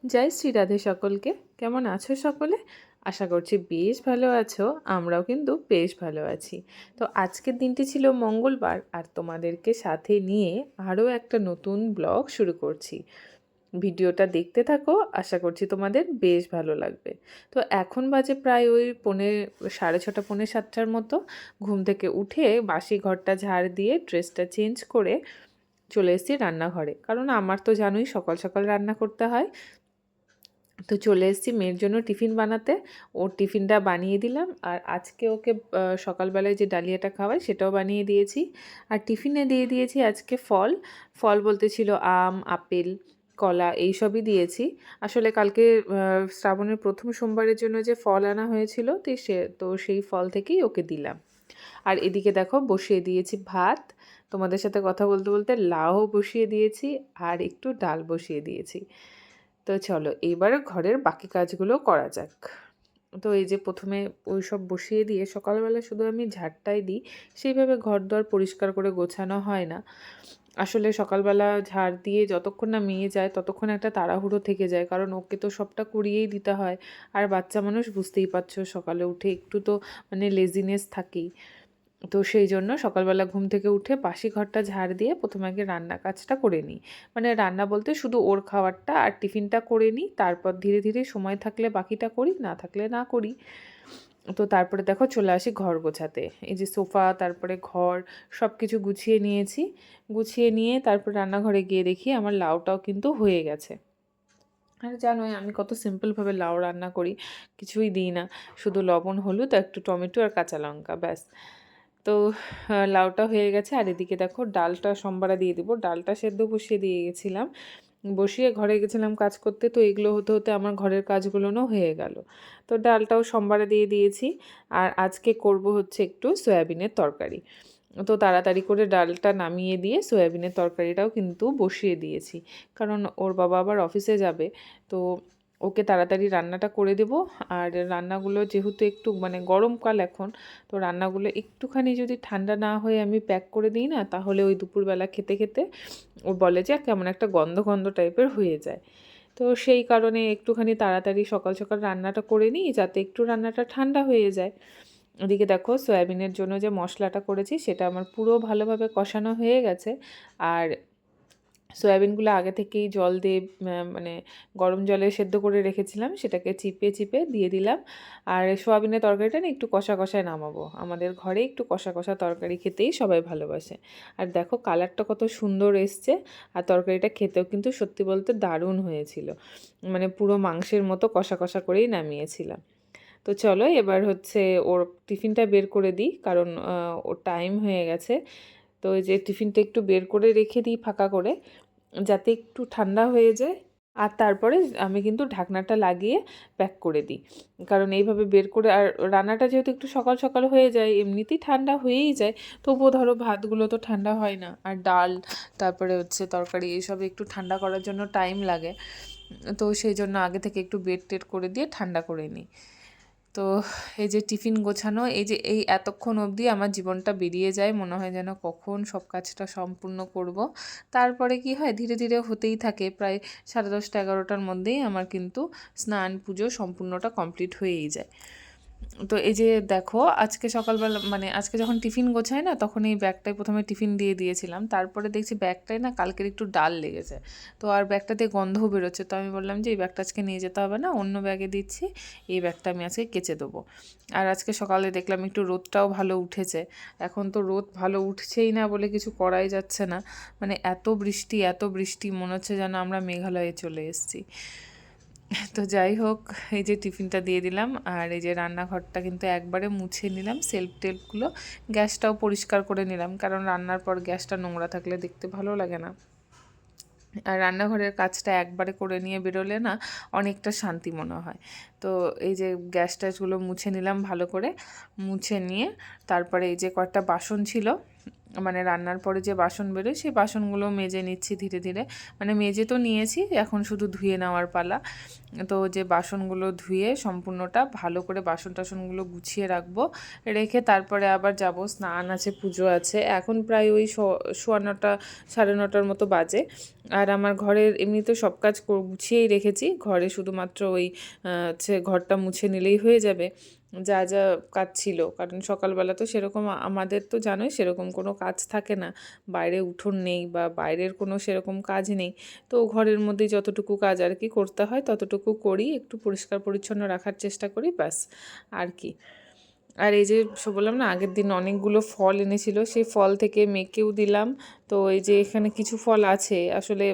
জয় শ্রী রাধে সকলকে। কেমন আছো সকলে? আশা করছি বেশ ভালো আছো। আমরাও কিন্তু বেশ ভালো আছি। তো আজকের দিনটি ছিল মঙ্গলবার, আর তোমাদেরকে সাথে নিয়ে আরও একটা নতুন ব্লগ শুরু করছি। ভিডিওটা দেখতে থাকো, আশা করছি তোমাদের বেশ ভালো লাগবে। তো এখন বাজে প্রায় ওই 6:30 6:45 মতো। ঘুম থেকে উঠে বাসি ঘরটা ঝাড় দিয়ে ড্রেসটা চেঞ্জ করে চলে এসেছি রান্নাঘরে, কারণ আমার তো জানোই সকাল সকাল রান্না করতে হয়। তো চলে এসেছি মেয়ের জন্য টিফিন বানাতে। ওর টিফিনটা বানিয়ে দিলাম, আর আজকে ওকে সকালবেলায় যে ডালিয়াটা খাওয়াই সেটাও বানিয়ে দিয়েছি। আর টিফিনে দিয়ে দিয়েছি আজকে ফল। ফল বলতে ছিল আম, আপেল, কলা এইসবই দিয়েছি। আসলে কালকে শ্রাবণের প্রথম সোমবারের জন্য যে ফল আনা হয়েছিল তো সেই ফল থেকেই ওকে দিলাম। আর এদিকে দেখো বসিয়ে দিয়েছি ভাত। তোমাদের সাথে কথা বলতে বলতে লাউ বসিয়ে দিয়েছি, আর একটু ডাল বসিয়ে দিয়েছি। তো চলো এইবার ঘরের বাকি কাজগুলো করা যাক। তো এই যে প্রথমে ওই সব বসিয়ে দিয়ে সকালবেলা শুধু আমি ঝাড়টাই দিই, সেইভাবে ঘরদোর পরিষ্কার করে গোছানো হয় না। আসলে সকালবেলা ঝাড় দিয়ে যতক্ষণ না মেয়ে যায় ততক্ষণ একটা তাড়াহুড়ো থেকে যায়, কারণ ওকে তো সবটা করিয়েই দিতে হয়। আর বাচ্চা মানুষ বুঝতেই পারছো, সকালে উঠে একটু তো লেজিনেস থাকেই। তো সেই জন্য সকালবেলা ঘুম থেকে উঠে বাসি ঘরটা ঝাড় দিয়ে প্রথমে আগে রান্না কাজটা করে নিই। রান্না বলতে শুধু ওর খাবারটা আর টিফিনটা করে নিই, তারপর ধীরে ধীরে সময় থাকলে বাকিটা করি, না থাকলে না করি। তো তারপরে দেখো চলে আসি ঘর গোছাতে। এই যে সোফা, তারপরে ঘর সব কিছু গুছিয়ে নিয়েছি। গুছিয়ে নিয়ে তারপর রান্নাঘরে গিয়ে দেখি আমার লাউটাও কিন্তু হয়ে গেছে। আর জানোই আমি কত সিম্পলভাবে লাউ রান্না করি, কিছুই দিই না, শুধু লবণ, হলুদ, একটু টমেটো আর কাঁচা লঙ্কা, ব্যাস। তো লাউটা হয়ে গেছে। আর এদিকে দেখো ডালটা সম্বারা দিয়ে দেবো। ডালটা সেদ্ধ বসিয়ে দিয়ে গেছিলাম, বসিয়ে ঘরে গেছিলাম কাজ করতে। তো এগুলো হতে হতে আমার ঘরের কাজগুলোও হয়ে গেল। তো ডালটাও সম্বারে দিয়ে দিয়েছি। আর আজকে করব হচ্ছে একটু সয়াবিনের তরকারি। তো তাড়াতাড়ি করে ডালটা নামিয়ে দিয়ে সয়াবিনের তরকারিটাও কিন্তু বসিয়ে দিয়েছি, কারণ ওর বাবা আবার অফিসে যাবে। তো ওকে তাড়াতাড়ি রান্নাটা করে দেব। আর রান্নাগুলো যেহেতু একটু গরমকাল এখন, তো রান্নাগুলো একটুখানি যদি ঠান্ডা না হয়ে আমি প্যাক করে দিই না, তাহলে ওই দুপুরবেলা খেতে খেতে ও বলে যে কেমন একটা গন্ধ গন্ধ টাইপের হয়ে যায়। তো সেই কারণে একটুখানি তাড়াতাড়ি সকাল সকাল রান্নাটা করে নিই, যাতে একটু রান্নাটা ঠান্ডা হয়ে যায়। ওদিকে দেখো সয়াবিনের জন্য যে মশলাটা করেছি সেটা আমার পুরো ভালোভাবে কষানো হয়ে গেছে। আর সয়াবিনগুলো আগে থেকেই জল দিয়ে গরম জলে সেদ্ধ করে রেখেছিলাম, সেটাকে চিপে চিপে দিয়ে দিলাম। আর সয়াবিনের তরকারিটা না একটু কষা কষায় নামাবো। আমাদের ঘরে একটু কষা কষা তরকারি খেতেই সবাই ভালোবাসে। আর দেখো কালারটা কত সুন্দর এসছে। আর তরকারিটা খেতেও কিন্তু সত্যি বলতে দারুণ হয়েছিল, পুরো মাংসের মতো কষা কষা করেই নামিয়েছিলাম। তো চলো এবার হচ্ছে ওর টিফিনটা বের করে দিই, কারণ ওর টাইম হয়ে গেছে। তো এই যে টিফিনটা একটু বের করে রেখে দিই ফাঁকা করে, যাতে একটু ঠান্ডা হয়ে যায়। আর তারপরে আমি কিন্তু ঢাকনাটা লাগিয়ে প্যাক করে দিই, কারণ এইভাবে বের করে, আর রান্নাটা যেহেতু একটু সকাল সকাল হয়ে যায়, এমনিতেই ঠান্ডা হয়েই যায়, তবুও ধরো ভাতগুলো তো ঠান্ডা হয় না, আর ডাল, তারপরে হচ্ছে তরকারি, এইসব একটু ঠান্ডা করার জন্য টাইম লাগে। তো সেই জন্য আগে থেকে একটু বেড টেড করে দিয়ে ঠান্ডা করে নিই। তো এই যে টিফিন গোছানো, এই এতক্ষণ অবধি আমার জীবনটা বেরিয়ে যায়, মনে হয় যেন কখন সব কাজটা সম্পূর্ণ করব। তারপরে কি হয়, ধীরে ধীরে হতেই থাকে। প্রায় 10:30 11টার মধ্যেই আমার কিন্তু স্নান পুজো সম্পূর্ণটা কমপ্লিট হয়েই যায়। তো এই যে দেখো আজকে সকালবেলা আজকে যখন টিফিন গোছায় না, তখন এই ব্যাগটায় প্রথমে টিফিন দিয়ে দিয়েছিলাম, তারপরে দেখছি ব্যাগটায় না কালকের একটু ডাল লেগেছে। তো আর ব্যাগটাতে গন্ধও বেরোচ্ছে, তো আমি বললাম যে এই ব্যাগটা আজকে নিয়ে যেতে হবে না, অন্য ব্যাগে দিচ্ছি, এই ব্যাগটা আমি আজকে কেচে দেবো। আর আজকে সকালে দেখলাম একটু রোদটাও ভালো উঠেছে। এখন তো রোদ ভালো উঠছেই না বলে কিছু করাই যাচ্ছে না, এত বৃষ্টি এত বৃষ্টি, মনে হচ্ছে যেন আমরা মেঘালয়ে চলে এসেছি। তো যাই হোক, এই যে টিফিনটা দিয়ে দিলাম, আর এই যে রান্নাঘরটা কিন্তু একবারে মুছে নিলাম, সেলফ টেলফগুলো, গ্যাসটাও পরিষ্কার করে নিলাম, কারণ রান্নার পর গ্যাসটা নোংরা থাকলে দেখতে ভালো লাগে না। আর রান্নাঘরের কাজটা একবারে করে নিয়ে বেরোলে না অনেকটা শান্তি মনে হয়। তো এই যে গ্যাস ট্যাসগুলো মুছে নিলাম ভালো করে, মুছে নিয়ে তারপরে এই যে কয়েকটা বাসন ছিল, রান্নার পরে যে বাসন বেরোয় সেই বাসনগুলো মেজে নিচ্ছি ধীরে ধীরে। মেজে তো নিয়েছি, এখন শুধু ধুয়ে নেওয়ার পালা। তো যে বাসনগুলো ধুয়ে সম্পূর্ণটা ভালো করে বাসন টাসনগুলো গুছিয়ে রাখবো, রেখে তারপরে আবার যাব, স্নান আছে, পুজো আছে। এখন প্রায় ওই 9:15 9:30 মতো বাজে। আর আমার ঘরের এমনিতে সব কাজ গুছিয়েই রেখেছি, ঘরে শুধুমাত্র ওই হচ্ছে ঘরটা মুছে নিলেই হয়ে যাবে, যা যা কাজ ছিল। কারণ সকালবেলা তো সেরকম আমাদের তো জানোই সেরকম কোনো কাজ থাকে না, বাইরে উঠোন নেই বা বাইরের কোনো সেরকম কাজ নেই। তো ঘরের মধ্যেই যতটুকু কাজ আর কি করতে হয় ততটুকু করি, একটু পরিষ্কার পরিচ্ছন্ন রাখার চেষ্টা করি, ব্যাস আর কি। আর এই যে বললাম না আগের দিন অনেকগুলো ফল এনেছিল, সেই ফল থেকে মেয়েকেও দিলাম। তো এই যে এখানে কিছু ফল আছে, আসলে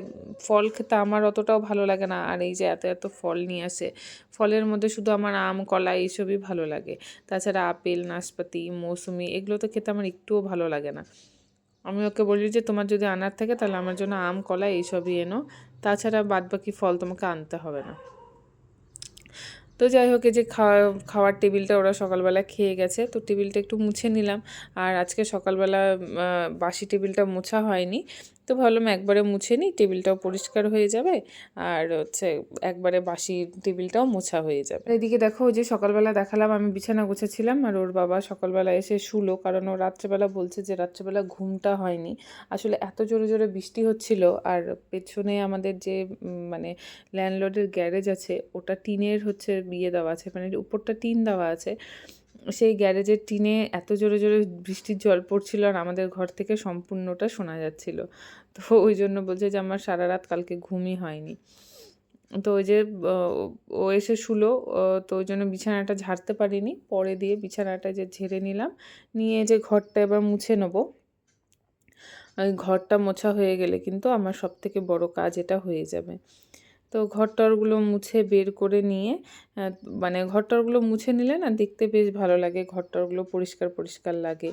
ফল খেতে আমার অতটাও ভালো লাগে না, আর এই যে এত এত ফল নিয়ে আসে, ফলের মধ্যে শুধু আমার আম কলা এইসবই ভালো লাগে। তাছাড়া আপেল নাশপাতি মৌসুমি এগুলো তো খেতে আমার একটুও ভালো লাগে না। আমি ওকে বলি যে তোমার যদি আনার থাকে তাহলে আমার জন্য আম কলা এইসবই এনো, তাছাড়া বাদবাকি ফল তোমাকে আনতে হবে না। তো যাই হোক, এই যে খাওয়ার টেবিলটা ওরা সকালবেলা খেয়ে গেছে, তো টেবিলটা একটু মুছে নিলাম। আর আজকে সকালবেলা বাসি টেবিলটা মোছা হয়নি, তো ভাবলাম একবারে মুছে নিই, টেবিলটাও পরিষ্কার হয়ে যাবে, আর হচ্ছে একবারে বাসি টেবিলটাও মোছা হয়ে যাবে। এদিকে দেখো, ওই যে সকালবেলা দেখালাম আমি বিছানা গুছেছিলাম, আর ওর বাবা সকালবেলা এসে শুলো, কারণ ও রাত্রেবেলা বলছে যে রাত্রেবেলা ঘুমটা হয়নি। আসলে এত জোরে জোরে বৃষ্টি হচ্ছিল, আর পেছনে আমাদের যে মানে ল্যান্ডলর্ডের গ্যারেজ আছে, ওটা টিনের হচ্ছে বিয়ে দেওয়া আছে, মানে উপরটা টিন দেওয়া আছে, সেই গ্যারেজের টিনে এত জোরে জোরে বৃষ্টির জল পড়ছিল, আর আমাদের ঘর থেকে সম্পূর্ণটা শোনা যাচ্ছিল। তো ওই জন্য বলছে যে আমার সারা রাত কালকে ঘুমই হয়নি। তো ওই যে ও এসে শুলো, তো ওই জন্য বিছানাটা ঝাড়তে পারিনি, পরে দিয়ে বিছানাটা যে ঝেড়ে নিলাম, নিয়ে যে ঘরটা এবার মুছে নেবো। ওই ঘরটা মোছা হয়ে গেলে কিন্তু আমার সবথেকে বড় কাজ এটা হয়ে যাবে। তো ঘরটরগুলো মুছে বের করে নিয়ে মানে ঘরটরগুলো মুছে নিলে না দেখতে বেশ ভালো লাগে, ঘরটরগুলো পরিষ্কার পরিষ্কার লাগে।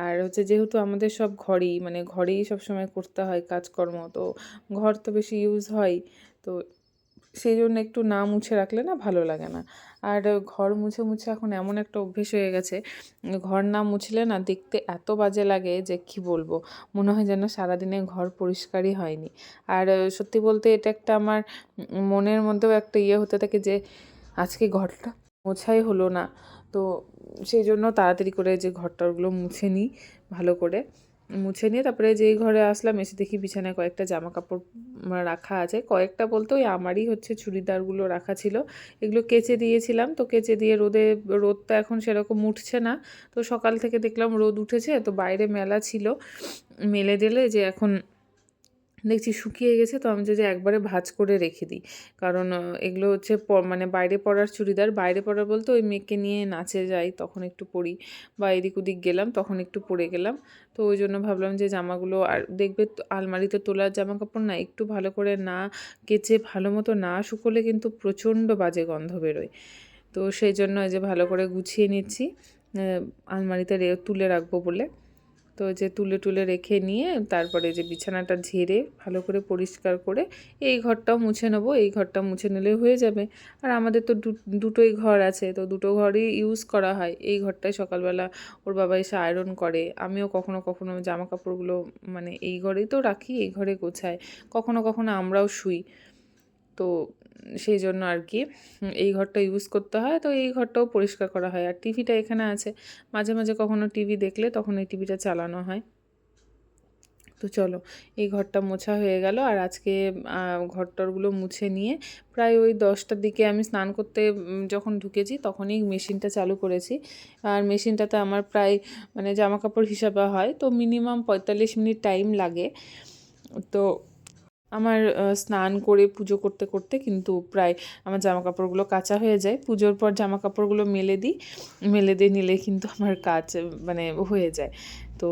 আর হচ্ছে যেহেতু আমাদের সব ঘরেই মানে ঘরেই সবসময় করতে হয় কাজকর্ম, তো ঘর তো বেশি ইউজ হয়, তো সেই জন্য একটু না মুছে রাখলে না ভালো লাগে না। আর ঘর মুছে মুছে এখন এমন একটা অভ্যেস হয়ে গেছে, ঘর না মুছলে না দেখতে এত বাজে লাগে যে কি বলবো, মনে হয় যেন সারাদিনে ঘর পরিষ্কারই হয়নি। আর সত্যি বলতে এটা একটা আমার মনের মধ্যেও একটা হতে থাকে যে আজকে ঘরটা মোছাই হলো না। তো সেই জন্য তাড়াতাড়ি করে যে ঘরটারগুলো মুছে নিই, ভালো করে মুছে নিয়ে তারপরে যেই ঘরে আসলাম, এসে দেখি বিছানায় কয়েকটা জামা কাপড় রাখা আছে, কয়েকটা বলতে ওই আমারই হচ্ছে চুড়িদারগুলো রাখা ছিল, এগুলো কেচে দিয়েছিলাম। তো কেচে দিয়ে রোদটা এখন সেরকম উঠছে না, তো সকাল থেকে দেখলাম রোদ উঠেছে, তো বাইরে মেলা ছিল, মেলে দিলে যে এখন দেখছি শুকিয়ে গেছে, তো আমি যে একবারে ভাঁজ করে রেখে দিই। কারণ এগুলো হচ্ছে মানে বাইরে পরার চুড়িদার, বাইরে পরা বলতে ওই মেয়েকে নিয়ে নাচে যাই তখন একটু পরি, বা এদিক ওদিক গেলাম তখন একটু পরে গেলাম। তো ওই জন্য ভাবলাম যে জামাগুলো, আর দেখবে আলমারিতে তোলার জামা কাপড় না একটু ভালো করে না কেচে ভালো মতো না শুকোলে কিন্তু প্রচণ্ড বাজে গন্ধ বেরোয়। তো সেই জন্য এই যে ভালো করে গুছিয়ে নিচ্ছি, আলমারিতে তুলে রাখবো বলে। তো যে তুলে তুলে রেখে নিয়ে তারপরে যে বিছানাটা ঝেড়ে ভালো করে পরিষ্কার করে এই ঘরটাও মুছে নেবো, এই ঘরটা মুছে নিলে হয়ে যাবে। আর আমাদের তো দুটোই ঘর আছে, তো দুটো ঘরই ইউজ করা হয়। এই ঘরটায় সকালবেলা ওর বাবা এসে আয়রন করে, আমিও কখনো কখনো জামা কাপড়গুলো মানে এই ঘরেই তো রাখি, এই ঘরে গোছাই, কখনো কখনো আমরাও শুই। তো সেই জন্য আর কি এই ঘরটা ইউজ করতে হয়, তো এই ঘরটাও পরিষ্কার করা হয়। আর টিভিটা এখানে আছে, মাঝে মাঝে কখনো টিভি দেখলে তখন এই টিভিটা চালানো হয়। তো চলো, এই ঘরটা মোছা হয়ে গেল। আর আজকে ঘরটরগুলো মুছে নিয়ে প্রায় ওই 10টার দিকে আমি স্নান করতে যখন ঢুকেছি তখনই মেশিনটা চালু করেছি। আর মেশিনটাতে আমার প্রায় মানে জামা কাপড় হিসাবে হয় তো মিনিমাম 45 মিনিট টাইম লাগে। তো আমার স্নান করে পুজো করতে করতে কিন্তু প্রায় আমার জামাকাপড়গুলো কাচা হয়ে যায়। পুজোর পর জামাকাপড়গুলো মেলে দিই, মেলে দিয়ে নিলে কিন্তু আমার কাজ মানে হয়ে যায়। তো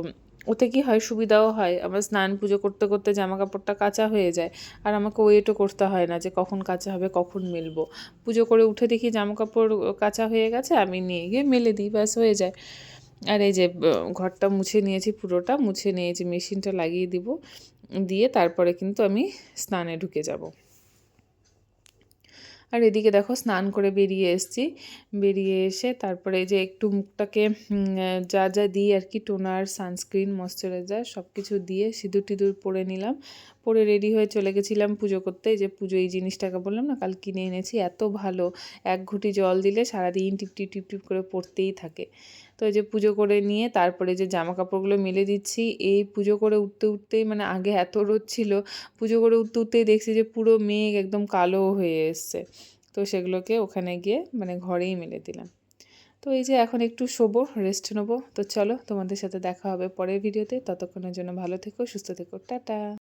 ওতে কি হয়, সুবিধাও হয়, আমার স্নান পুজো করতে করতে জামাকাপড়টা কাচা হয়ে যায়, আর আমাকে ওয়েটও করতে হয় না যে কখন কাচা হবে কখন মেলবো। পুজো করে উঠে দেখি জামাকাপড় কাচা হয়ে গেছে, আমি নিয়ে গিয়ে মেলে দিই, ব্যাস হয়ে যায়। আর এই যে ঘরটা মুছে নিয়েছি, পুরোটা মুছে নিয়েছি, মেশিনটা লাগিয়ে দিব, দিয়ে তারপরে কিন্তু আমি স্নানে ঢুকে যাব। আর এদিকে দেখো স্নান করে বেরিয়ে এসেছি, বেরিয়ে এসে তারপরে যে একটু মুখটাকে যা যা দিই আর কি, টোনার সানস্ক্রিন ময়শ্চারাইজার সব কিছু দিয়ে সিঁদুর টিঁদুর পরে নিলাম। পরে রেডি হয়ে চলে গেছিলাম পুজো করতে। যে পুজো এই জিনিসটাকে বললাম না কাল কিনে এনেছি, এত ভালো, এক ঘুঁটি জল দিলে সারাদিন টিপটিপ টিপটিপ করে পড়তেই থাকে। তো এই যে পুজো করে নিয়ে তারপরে যে জামা কাপড়গুলো মেলে দিচ্ছি, এই পুজো করে উঠতে উঠতেই মানে আগে এত রোদ ছিল, পুজো করে উঠতে উঠতেই দেখছি যে পুরো মেঘ একদম কালো হয়ে এসছে। তো সেগুলোকে ওখানে গিয়ে মানে ঘরেই মেলে দিলাম। তো এই যে এখন একটু শোবো, রেস্ট নেবো। তো চলো তোমাদের সাথে দেখা হবে পরের ভিডিওতে, ততক্ষণের জন্য ভালো থেকো, সুস্থ থেকো, টাটা।